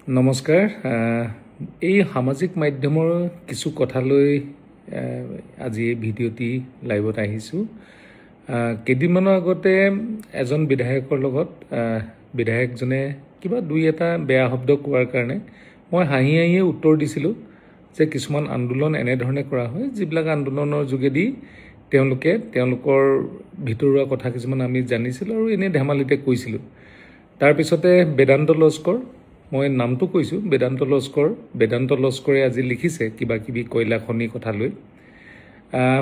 নমস্কাৰ। এই সামাজিক মাধ্যমৰ কিছু কথালৈ আজি এই ভিডিঅ'টি লাইভত আহিছোঁ। কেইদিনমানৰ আগতে এজন বিধায়কৰ লগত বিধায়কজনে কিবা দুই এটা বেয়া শব্দ কোৱাৰ কাৰণে মই হাঁহিয়ে উত্তৰ দিছিলোঁ যে কিছুমান আন্দোলন এনেধৰণে কৰা হয় যিবিলাক আন্দোলনৰ যোগেদি তেওঁলোকৰ ভিতৰুৱা কথা কিছুমান আমি জানিছিলোঁ আৰু এনেই ধেমালিতে কৈছিলোঁ। তাৰপিছতে বেদান্ত লস্কৰ, মই নামটো কৈছোঁ, বেদান্ত লস্কৰে আজি লিখিছে কিবা কিবি কয়লা খনি কথা লৈ।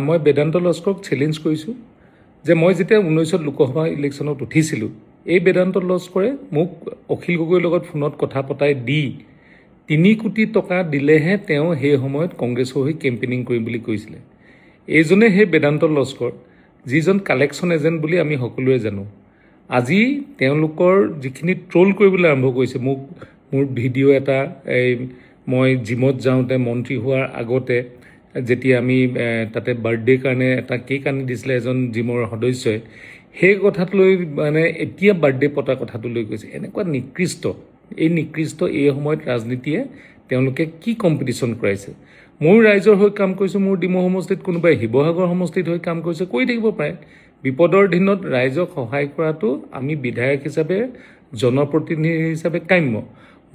মই বেদান্ত লস্কৰক চেলেঞ্জ কৰিছোঁ যে মই যেতিয়া 19ত লোকসভা ইলেকশ্যনত উঠিছিলোঁ, এই বেদান্ত লস্কৰে মোক অখিল গগৈৰ লগত ফোনত কথা পতাই দি 3 কোটি টকা দিলেহে তেওঁ সেই সময়ত কংগ্ৰেছৰ হৈ কেম্পেইনিং কৰিম বুলি কৈছিলে। এইজনে সেই বেদান্ত লস্কৰ, যিজন কালেকশ্যন এজেণ্ট বুলি আমি সকলোৱে জানো। আজি তেওঁলোকৰ যিখিনি ট্ৰল কৰিবলৈ আৰম্ভ কৰিছে, মোৰ ভিডিঅ' এটা মই জিমত যাওঁতে মন্ত্ৰী হোৱাৰ আগতে যেতিয়া আমি তাতে বাৰ্থডে কাৰণে এটা কেক আনি দিছিলে এজন জিমৰ সদস্যই, সেই কথাটো লৈ মানে এতিয়া বাৰ্থডে পতা কথাটো লৈ কৈছে। এনেকুৱা নিকৃষ্ট এই সময়ত ৰাজনীতিয়ে তেওঁলোকে কি কম্পিটিশ্যন কৰাইছে। ময়ো ৰাইজৰ হৈ কাম কৰিছোঁ, মোৰ ডিমৌ সমষ্টিত, কোনোবাই শিৱসাগৰ সমষ্টিত হৈ কাম কৰিছে, কৰি থাকিব পাৰে। বিপদৰ দিনত ৰাইজক সহায় কৰাটো আমি বিধায়ক হিচাপে, জনপ্ৰতিনিধি হিচাপে কাম্য।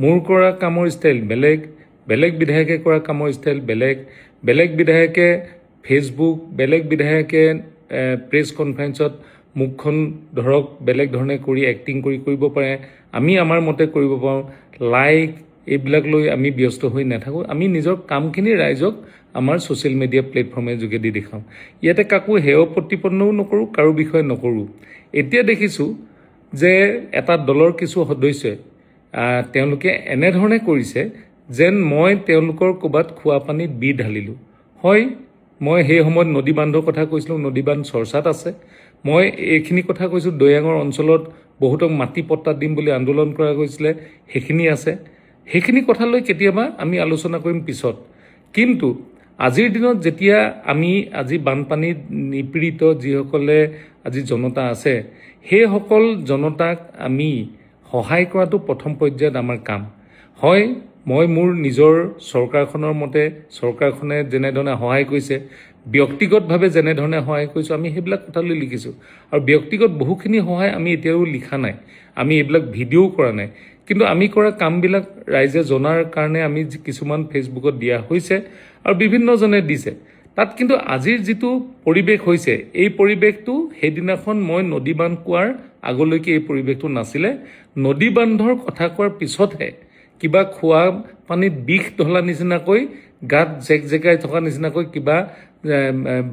মোৰ কৰা কামৰ ষ্টাইল বেলেগ বিধায়কে কৰা কামৰ ষ্টাইল বেলেগ বিধায়কে ফেচবুক, বেলেগ বিধায়কে প্ৰেছ কনফাৰেন্সত মুখখন ধৰক বেলেগ ধৰণে কৰি এক্টিং কৰিব পাৰে। আমি আমাৰ মতে কৰিব পাৰোঁ। লাইক এইবিলাক লৈ আমি ব্যস্ত হৈ নাথাকোঁ। আমি নিজৰ কামখিনি ৰাইজক আমাৰ ছ'চিয়েল মিডিয়া প্লেটফৰ্মৰ যোগেদি দেখাওঁ। ইয়াতে কাকো হেয় প্ৰতিপন্নও নকৰোঁ, কাৰো বিষয়ে নকৰোঁ। এতিয়া দেখিছোঁ যে এটা দলৰ কিছু সদস্যই তেওঁলোকে এনেধৰণে কৰিছে যেন মই তেওঁলোকৰ ক'ৰবাত খোৱা পানীত বি ঢালিলোঁ। হয়, মই সেই সময়ত নদী বান্ধৰ কথা কৈছিলোঁ, নদী বান্ধ চৰ্চাত আছে। মই এইখিনি কথা কৈছোঁ, দৈয়াঙৰ অঞ্চলত বহুতক মাটি পট্টা দিম বুলি আন্দোলন কৰা গৈছিলে, সেইখিনি আছে। সেইখিনি কথালৈ কেতিয়াবা আমি আলোচনা কৰিম পিছত। কিন্তু আজিৰ দিনত যেতিয়া আমি আজি বানপানীত নিপীড়িত যিসকলে আজি জনতা আছে, সেইসকল জনতাক আমি সহায় কৰাটো প্ৰথম পৰ্যায়ত আমাৰ কাম। হয়, মই মোৰ নিজৰ চৰকাৰখনৰ মতে চৰকাৰখনে যেনেধৰণে সহায় কৰিছে, ব্যক্তিগতভাৱে যেনেধৰণে সহায় কৰিছোঁ, আমি সেইবিলাক কথালৈ লিখিছোঁ। আৰু ব্যক্তিগত বহুখিনি সহায় আমি এতিয়াও লিখা নাই, আমি এইবিলাক ভিডিঅ'ও কৰা নাই। কিন্তু আমি কৰা কামবিলাক ৰাইজে জনাৰ কাৰণে আমি কিছুমান ফেচবুকত দিয়া হৈছে আৰু বিভিন্নজনে দিছে। তাত কিন্তু আজিৰ যিটো পৰিৱেশ হৈছে, এই পৰিৱেশটো সেইদিনাখন মই নদী বান্ধ কোৱাৰ আগলৈকে এই পৰিৱেশটো নাছিলে। নদী বান্ধৰ কথা কোৱাৰ পিছতহে কিবা খোৱা পানীত বিষ ঢলা নিচিনাকৈ, গাত জেগাই থকা নিচিনাকৈ, কিবা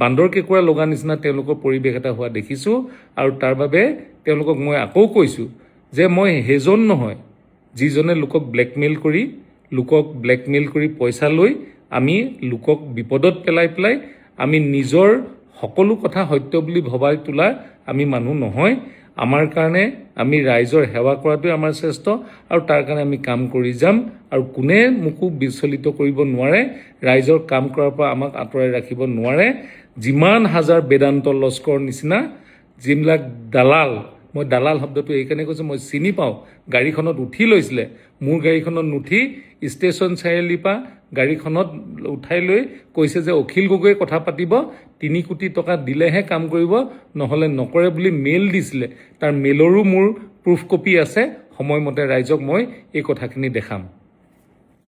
বান্দৰ কেঁকুৰা লগা নিচিনা তেওঁলোকৰ পৰিৱেশ এটা হোৱা দেখিছোঁ। আৰু তাৰ বাবে তেওঁলোকক মই আকৌ কৈছোঁ যে মই সেইজন নহয় যিজনে লোকক ব্লেকমেইল কৰি পইচা লৈ আমি লোকক বিপদত পেলাই আমি নিজৰ সকলো কথা সত্য বুলি ভবাই তোলা আমি মানুহ নহয়। আমাৰ কাৰণে আমি ৰাইজৰ সেৱা কৰাটোৱে আমাৰ শ্ৰেষ্ঠ আৰু তাৰ কাৰণে আমি কাম কৰি যাম। আৰু কোনে মোকো বিচলিত কৰিব নোৱাৰে, ৰাইজৰ কাম কৰাৰ পৰা আমাক আঁতৰাই ৰাখিব নোৱাৰে। যিমান হাজাৰ বেদান্ত লস্কৰ নিচিনা যিবিলাক দালাল, মই দালাল শব্দটো এইকাৰণে কৈছোঁ, মই চিনি পাওঁ। গাড়ীখনত উঠি লৈছিলে, মোৰ গাড়ীখনত নুঠি ষ্টেচন চাৰিআলিৰ পৰা গাড়ীখনত উঠাই লৈ কৈছে যে অখিল গগৈয়ে কথা পাতিব, 3 কোটি টকা দিলেহে কাম কৰিব, নহ'লে নকৰে বুলি মেইল দিছিলে। তাৰ মেইলৰো মোৰ প্ৰুফ কপি আছে। সময়মতে ৰাইজক মই এই কথাখিনি দেখাম।